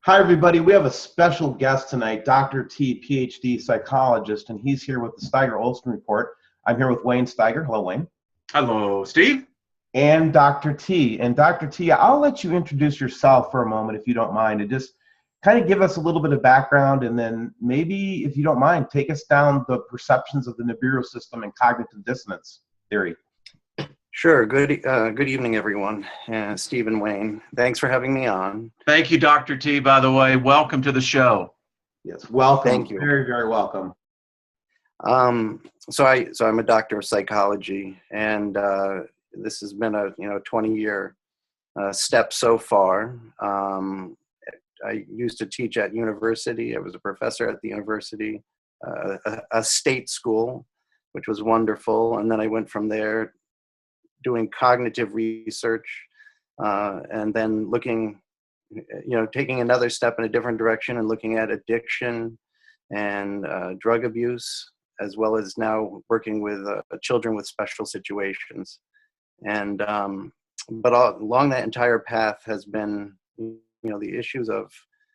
Hi, everybody. We have a special guest tonight, Dr. T, PhD psychologist, and he's here with the Steiger-Olson Report. I'm here with Wayne Steiger. Hello, Wayne. Hello, Steve. And Dr. T. And Dr. T, I'll let you introduce yourself for a moment, if you don't mind, and just kind of give us a little bit of background, and then maybe, if you don't mind, take us down the perceptions of the Nibiru System and Cognitive Dissonance Theory. Sure. Good evening, everyone. Steve and Wayne, thanks for having me on. Thank you, Dr. T, by the way. Welcome to the show. Yes, welcome. Thank you. Very, very welcome. So I'm a doctor of psychology, and this has been a 20-year step so far. I used to teach at university. I was a professor at the university, a state school, which was wonderful. And then I went from there doing cognitive research, and then taking another step in a different direction and looking at addiction and drug abuse, as well as now working with children with special situations. And but along that entire path has been, the issues of,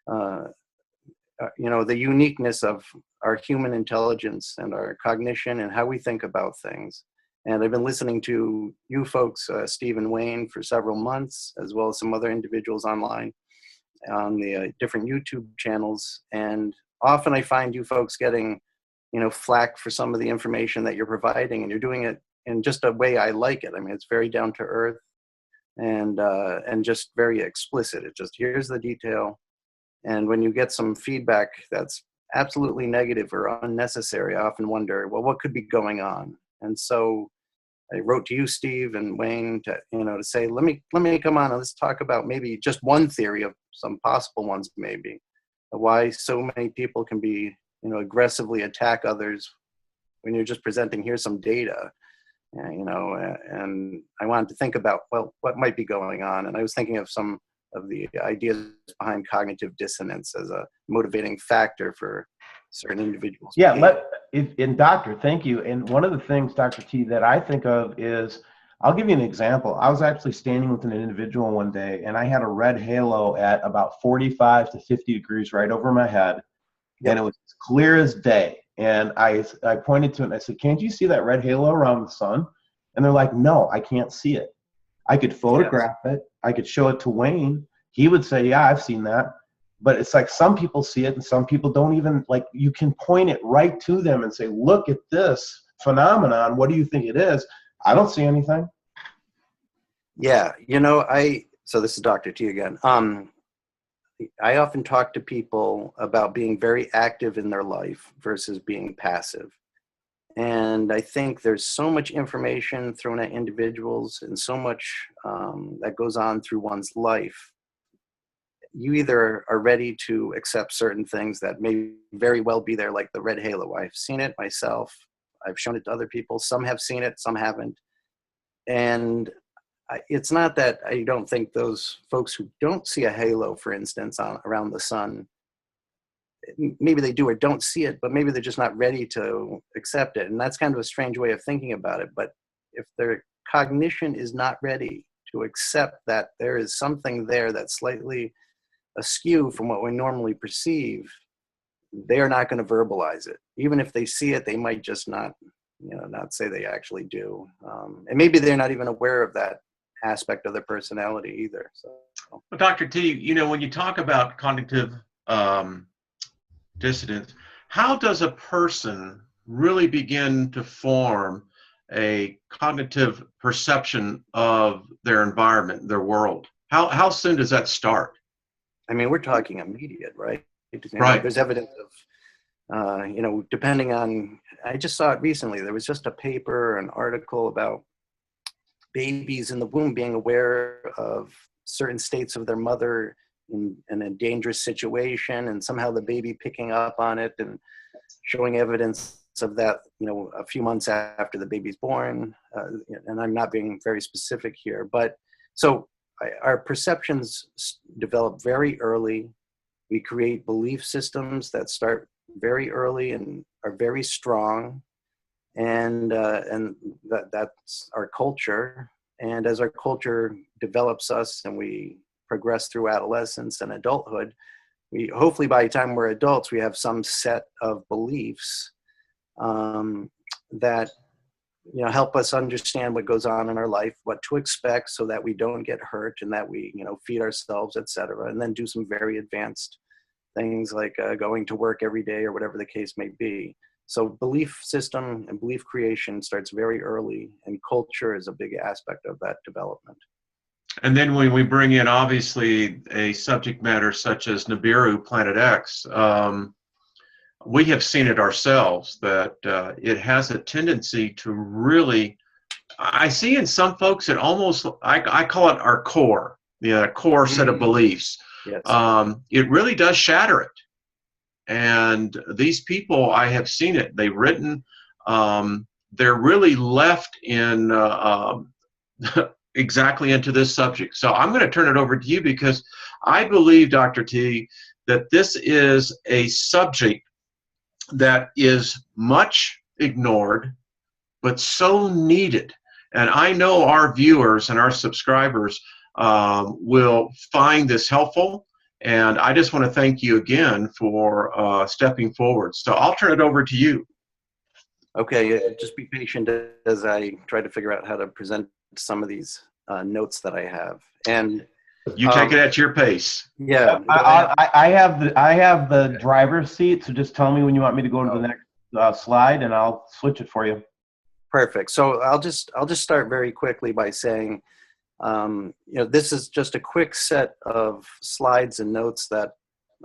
the uniqueness of our human intelligence and our cognition and how we think about things. And I've been listening to you folks, Steve and Wayne, for several months, as well as some other individuals online on the different YouTube channels. And often I find you folks getting, flack for some of the information that you're providing, and you're doing it in just a way I like it. I mean, it's very down to earth and just very explicit. It's just, here's the detail. And when you get some feedback that's absolutely negative or unnecessary, I often wonder, well, what could be going on? And so I wrote to you, Steve and Wayne, to say, let me come on and let's talk about maybe just one theory of some possible ones, maybe why so many people can be, aggressively attack others when you're just presenting, here's some data, and I wanted to think about, well, what might be going on. And I was thinking of some of the ideas behind cognitive dissonance as a motivating factor for certain individuals. Yeah, Doctor, thank you. And one of the things, Dr. T, that I think of is, I'll give you an example. I was actually standing with an individual one day, and I had a red halo at about 45 to 50 degrees right over my head, and it was clear as day. And I pointed to it, and I said, can't you see that red halo around the sun? And they're like, no, I can't see it. I could photograph it. I could show it to Wayne. He would say, yeah, I've seen that. But it's like some people see it and some people don't even, you can point it right to them and say, look at this phenomenon. What do you think it is? I don't see anything. Yeah. So this is Dr. T again. I often talk to people about being very active in their life versus being passive. And I think there's so much information thrown at individuals and so much that goes on through one's life. You either are ready to accept certain things that may very well be there, like the red halo. I've seen it myself. I've shown it to other people. Some have seen it, some haven't. And it's not that I don't think those folks who don't see a halo, for instance, around the sun, maybe they do or don't see it, but maybe they're just not ready to accept it. And that's kind of a strange way of thinking about it. But if their cognition is not ready to accept that there is something there that's slightly askew from what we normally perceive, they are not going to verbalize it. Even if they see it, they might just not say they actually do. And maybe they're not even aware of that aspect of their personality either. So, Well, Dr. T, when you talk about cognitive dissonance, how does a person really begin to form a cognitive perception of their environment, their world? How soon does that start? I mean, we're talking immediate, right? Right. There's evidence of, depending on, I just saw it recently. There was just a paper, an article about babies in the womb being aware of certain states of their mother in a dangerous situation, and somehow the baby picking up on it and showing evidence of that, a few months after the baby's born. And I'm not being very specific here, but so our perceptions develop very early. We create belief systems that start very early and are very strong. And that's our culture. And as our culture develops us and we progress through adolescence and adulthood, we hopefully by the time we're adults, we have some set of beliefs that help us understand what goes on in our life, what to expect so that we don't get hurt and that we feed ourselves, etc. And then do some very advanced things like going to work every day or whatever the case may be. So belief system and belief creation starts very early, and culture is a big aspect of that development. And then when we bring in, obviously, a subject matter such as Nibiru, Planet X, we have seen it ourselves that it has a tendency to really, I see in some folks, it almost, I call it our core, the core set of beliefs. Yes. It really does shatter it. And these people, I have seen it, they've written, they're really left in exactly into this subject. So I'm going to turn it over to you because I believe, Dr. T, that this is a subject that is much ignored, but so needed. And I know our viewers and our subscribers will find this helpful. And I just want to thank you again for stepping forward. So I'll turn it over to you. Okay, just be patient as I try to figure out how to present some of these notes that I have. And you take it at your pace. Yeah, I have the driver's seat, so just tell me when you want me to go to the next slide, and I'll switch it for you. Perfect. So I'll just start very quickly by saying, this is just a quick set of slides and notes that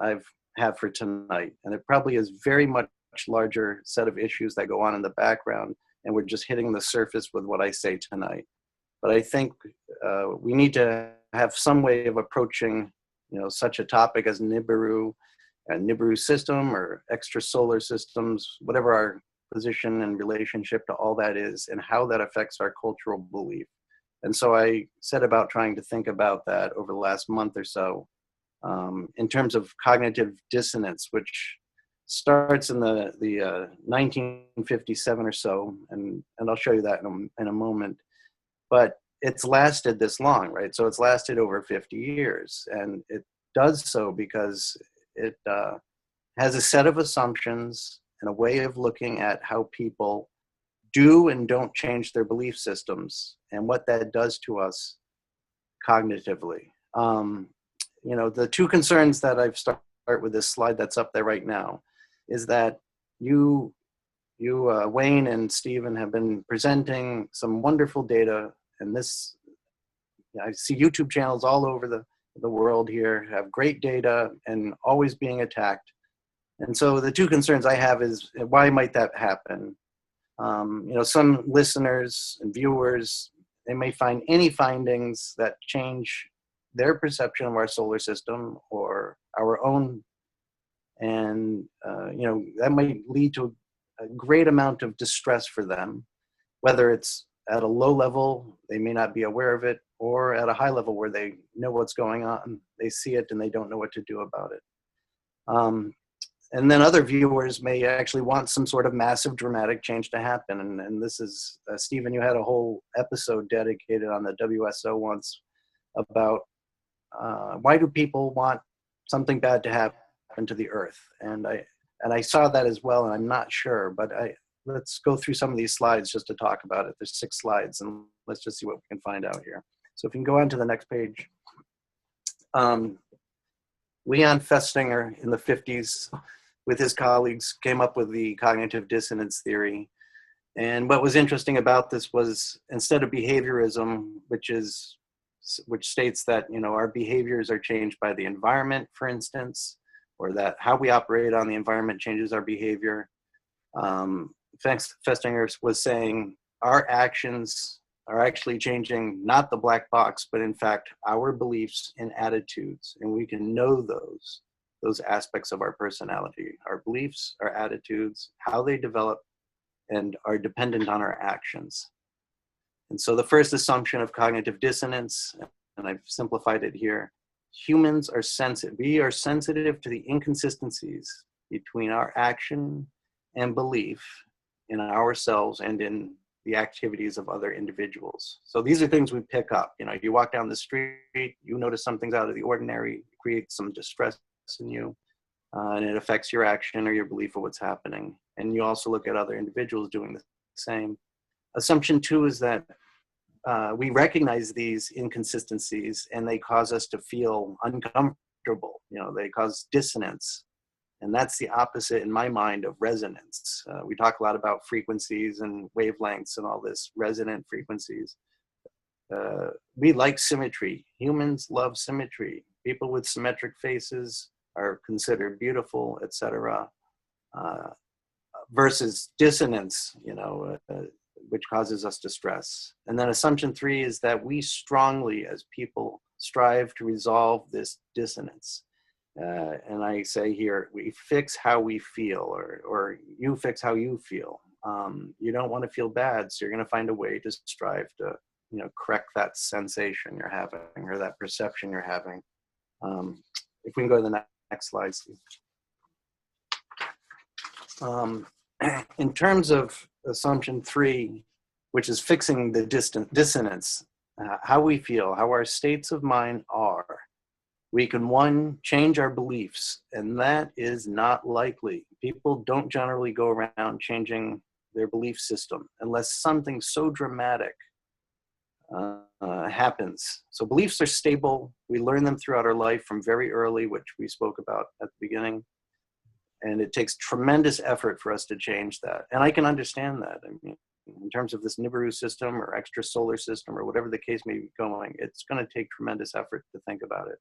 I've have for tonight, and it probably is very much larger set of issues that go on in the background, and we're just hitting the surface with what I say tonight. But I think we need to have some way of approaching, such a topic as Nibiru and Nibiru System or extrasolar systems, whatever our position and relationship to all that is, and how that affects our cultural belief. And so I set about trying to think about that over the last month or so, in terms of cognitive dissonance, which starts in the 1957 or so, and I'll show you that in a moment. But it's lasted this long, right? So it's lasted over 50 years, and it does so because it has a set of assumptions and a way of looking at how people do and don't change their belief systems and what that does to us cognitively. The two concerns that I've start with this slide that's up there right now is that you Wayne and Stephen have been presenting some wonderful data, and this, I see YouTube channels all over the world here have great data and always being attacked. And so the two concerns I have is, why might that happen? Some listeners and viewers, they may find any findings that change their perception of our solar system or our own, and that might lead to a great amount of distress for them, whether it's at a low level, they may not be aware of it, or at a high level where they know what's going on, they see it and they don't know what to do about it. And then other viewers may actually want some sort of massive dramatic change to happen. And this is, Stephen, you had a whole episode dedicated on the WSO once about why do people want something bad to happen to the earth? And I saw that as well, and I'm not sure, but let's go through some of these slides just to talk about it. There's 6 slides, and let's just see what we can find out here. So if you can go on to the next page. Leon Festinger in the 50s with his colleagues came up with the cognitive dissonance theory. And what was interesting about this was, instead of behaviorism, which states that our behaviors are changed by the environment, for instance, or that how we operate on the environment changes our behavior. Festinger was saying our actions are actually changing not the black box, but in fact our beliefs and attitudes, and we can know those aspects of our personality. Our beliefs, our attitudes, how they develop, and are dependent on our actions. And so the first assumption of cognitive dissonance, and I've simplified it here, humans are sensitive. We are sensitive to the inconsistencies between our action and belief in ourselves and in the activities of other individuals. So these are things we pick up. You walk down the street, you notice something's out of the ordinary, it creates some distress in you, and it affects your action or your belief of what's happening. And you also look at other individuals doing the same. Assumption 2 is that we recognize these inconsistencies and they cause us to feel uncomfortable. They cause dissonance. And that's the opposite, in my mind, of resonance. We talk a lot about frequencies and wavelengths and all this, resonant frequencies. We like symmetry. Humans love symmetry. People with symmetric faces are considered beautiful, etc. Versus dissonance, which causes us distress. And then assumption 3 is that we strongly, as people, strive to resolve this dissonance. And I say here, we fix how we feel, or you fix how you feel. You don't want to feel bad, so you're going to find a way to strive to, correct that sensation you're having or that perception you're having. If we can go to the next slide, Steve. In terms of assumption 3, which is fixing the dissonance, how we feel, how our states of mind are, we can, 1, change our beliefs, and that is not likely. People don't generally go around changing their belief system unless something so dramatic happens. So beliefs are stable. We learn them throughout our life from very early, which we spoke about at the beginning. And it takes tremendous effort for us to change that. And I can understand that. I mean, in terms of this Nibiru system or extrasolar system or whatever the case may be going, it's going to take tremendous effort to think about it.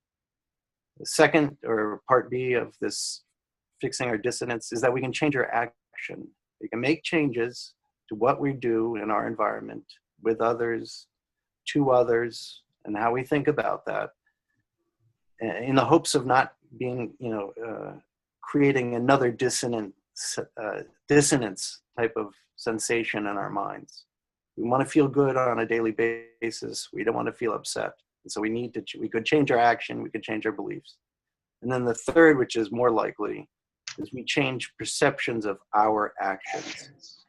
The second, or part B of this fixing our dissonance, is that we can change our action. We can make changes to what we do in our environment, with others, to others, and how we think about that, in the hopes of not being, creating another dissonance type of sensation in our minds. We want to feel good on a daily basis. We don't want to feel upset. And so we could change our action, we could change our beliefs. And then the third, which is more likely, is we change perceptions of our actions.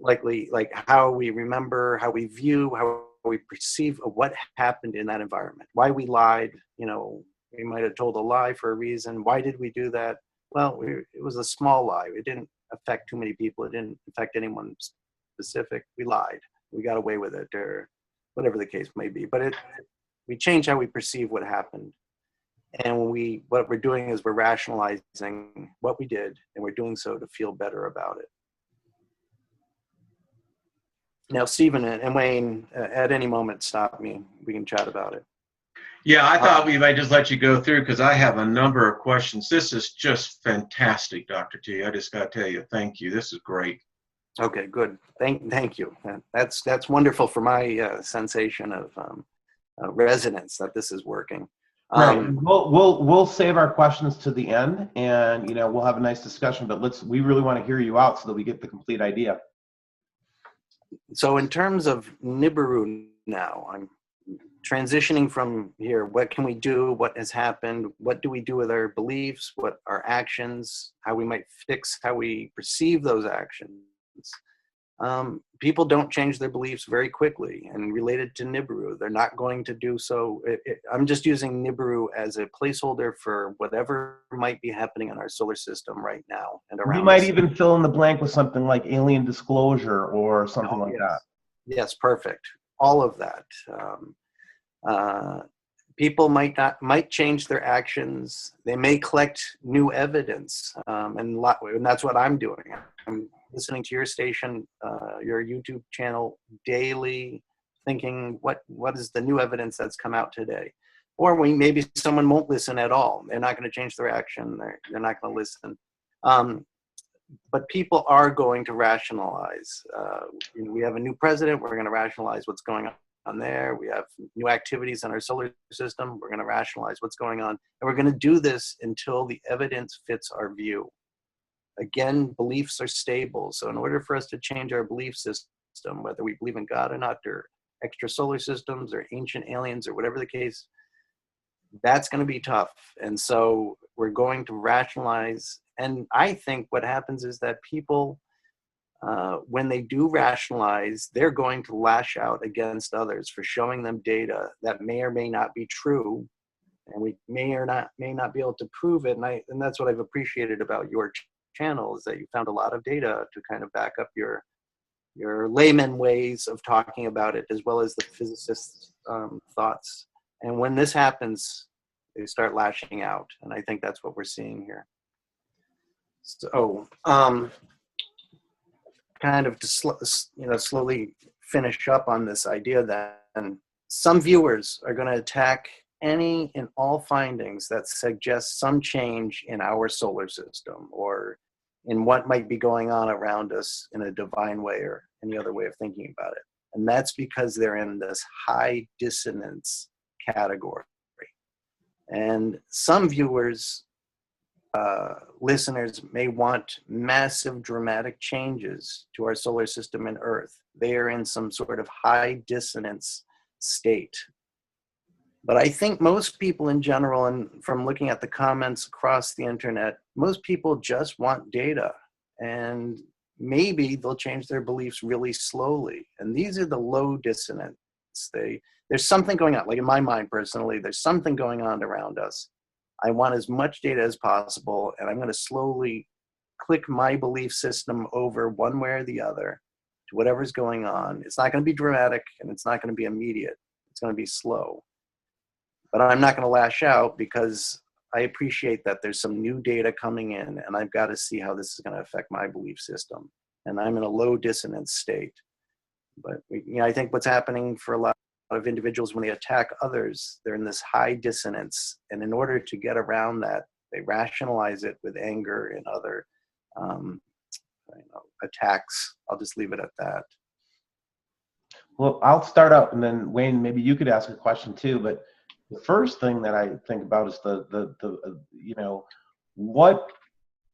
Likely, like how we remember, how we view, how we perceive of what happened in that environment. Why we lied, we might have told a lie for a reason. Why did we do that? Well, it was a small lie. It didn't affect too many people. It didn't affect anyone specific. We lied. We got away with it, or whatever the case may be. But we change how we perceive what happened. And what we're doing is we're rationalizing what we did, and we're doing so to feel better about it. Now, Stephen and Wayne, at any moment, stop me. We can chat about it. Yeah, I thought we might just let you go through because I have a number of questions. This is just fantastic, Dr. T. I just got to tell you, thank you. This is great. Okay, good. Thank you. That's wonderful for my sensation of resonance that this is working. Right. We'll save our questions to the end, and we'll have a nice discussion. But we really want to hear you out so that we get the complete idea. So in terms of Nibiru now, I'm transitioning from here. What can we do? What has happened? What do we do with our beliefs? What are actions? How we might fix how we perceive those actions. People don't change their beliefs very quickly, and related to Nibiru, they're not going to do so. I'm just using Nibiru as a placeholder for whatever might be happening in our solar system right now and around. You might even fill in the blank with something like alien disclosure or something like that. Yes, perfect. All of that. People might change their actions. They may collect new evidence, and that's what I'm doing. I'm listening to your station, your YouTube channel daily, thinking what is the new evidence that's come out today. Or maybe someone won't listen at all. They're not going to change their action. They're not going to listen. But people are going to rationalize. We have a new president. We're going to rationalize what's going on there. We have new activities in our solar system. We're going to rationalize what's going on. And we're going to do this until the evidence fits our view. Again, beliefs are stable. So in order for us to change our belief system, whether we believe in God or not, or extrasolar systems or ancient aliens or whatever the case, that's going to be tough. And so we're going to rationalize. And I think what happens is that people, when they do rationalize, they're going to lash out against others for showing them data that may or may not be true, and we may not be able to prove it. And that's what I've appreciated about your channel, is that you found a lot of data to kind of back up your layman ways of talking about it, as well as the physicists' thoughts. And when this happens, they start lashing out, and I think that's what we're seeing here. So, kind of to slowly finish up on this idea that some viewers are going to attack any and all findings that suggest some change in our solar system or in what might be going on around us in a divine way or any other way of thinking about it. And that's because they're in this high dissonance category. And some viewers, listeners, may want massive dramatic changes to our solar system and Earth. They are in some sort of high dissonance state. But I think most people in general, and from looking at the comments across the internet, most people just want data, and maybe they'll change their beliefs really slowly. And these are the low dissonance. There's something going on, like in my mind personally, there's something going on around us. I want as much data as possible, and I'm going to slowly click my belief system over one way or the other to whatever's going on. It's not going to be dramatic, and it's not going to be immediate. It's going to be slow. But I'm not going to lash out because I appreciate that there's some new data coming in, and I've got to see how this is going to affect my belief system. And I'm in a low dissonance state. But I think what's happening for a lot of individuals when they attack others, they're in this high dissonance. And in order to get around that, they rationalize it with anger and other attacks. I'll just leave it at that. Well, I'll start out, and then Wayne, maybe you could ask a question too. But the first thing that I think about is what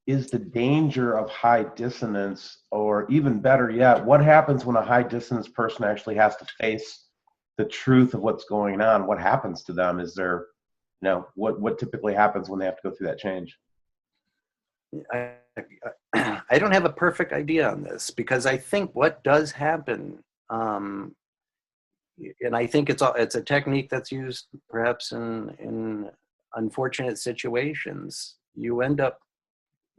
is the danger of high dissonance, or even better yet, what happens when a high dissonance person actually has to face the truth of what's going on? What happens to them? Is there, what typically happens when they have to go through that change? I don't have a perfect idea on this, because I think what does happen, and I think it's a technique that's used perhaps in unfortunate situations. You end up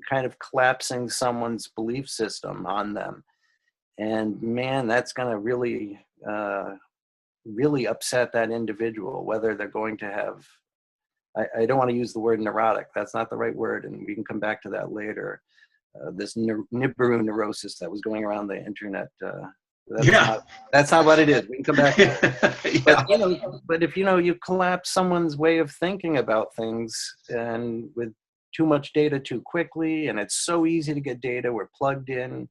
kind of collapsing someone's belief system on them, and man, that's going to really upset that individual, whether they're going to have, I don't want to use the word neurotic, that's not the right word, and we can come back to that later, this Nibiru neurosis that was going around the internet. That's not what it is. We can come back to that. But if you collapse someone's way of thinking about things, and with too much data too quickly, and it's so easy to get data, we're plugged in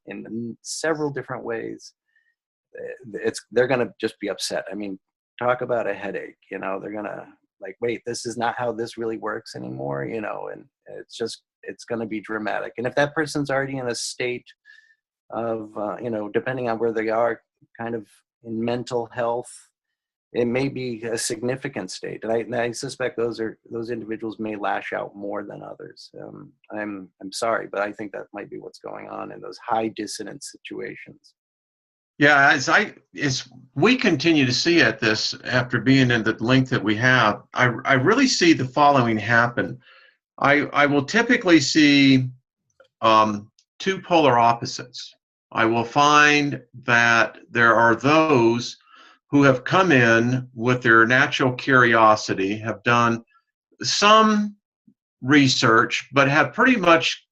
several different ways, they're going to just be upset. I mean, talk about a headache. They're going to like, wait, this is not how this really works anymore, and it's going to be dramatic. And if that person's already in a state of, depending on where they are, kind of in mental health, it may be a significant state. And I suspect those individuals may lash out more than others. I'm sorry, but I think that might be what's going on in those high dissonance situations. Yeah, as we continue to see at this, after being in the length that we have, I really see the following happen. I will typically see two polar opposites. I will find that there are those who have come in with their natural curiosity, have done some research, but have pretty much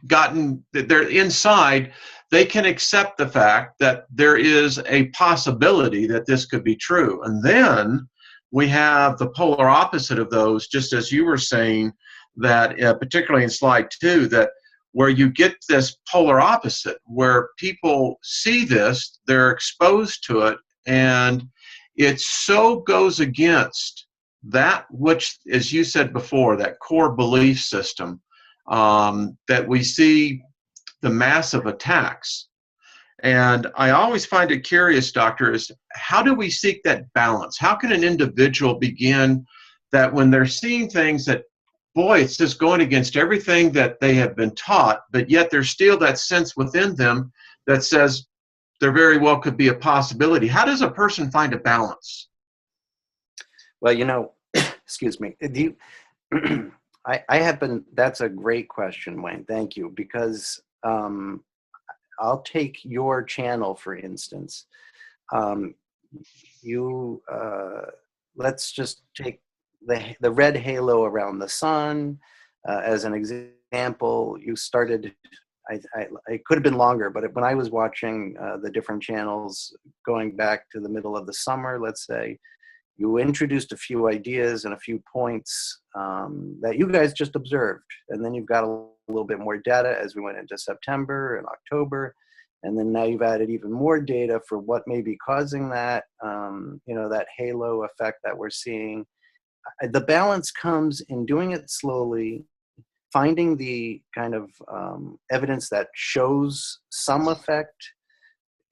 gotten, they're inside, they can accept the fact that there is a possibility that this could be true. And then we have the polar opposite of those, just as you were saying, that particularly in slide 2, that where you get this polar opposite, where people see this, they're exposed to it, and it so goes against that which, as you said before, that core belief system, that we see the massive attacks. And I always find it curious, Doctor, is how do we seek that balance? How can an individual begin that when they're seeing things that, boy, it's just going against everything that they have been taught, but yet there's still that sense within them that says there very well could be a possibility. How does a person find a balance? Well, excuse me. Do you, I have been, that's a great question, Wayne. Thank you. Because I'll take your channel, for instance. Let's just take the red halo around the sun as an example. You started, it could have been longer, but when I was watching the different channels going back to the middle of the summer, let's say, you introduced a few ideas and a few points that you guys just observed. And then you've got a little bit more data as we went into September and October. And then now you've added even more data for what may be causing that, that halo effect that we're seeing. The balance comes in doing it slowly, finding the kind of evidence that shows some effect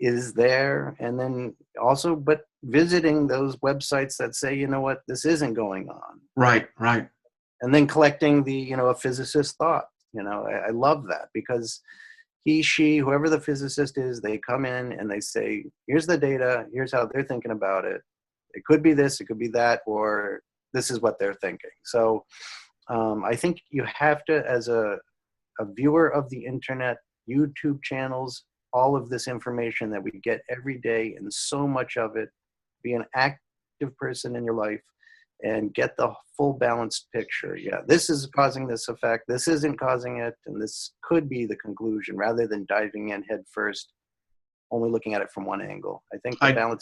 is there, and then also, but visiting those websites that say, you know what, this isn't going on. Right, right. And then collecting the, a physicist's thought. I love that, because he, she, whoever the physicist is, they come in and they say, here's the data, here's how they're thinking about it. It could be this, it could be that, or this is what they're thinking. So I think you have to, as a viewer of the internet, YouTube channels, all of this information that we get every day, and so much of it, be an active person in your life and get the full balanced picture. Yeah, this is causing this effect, this isn't causing it, and this could be the conclusion, rather than diving in head first, only looking at it from one angle. I think the balance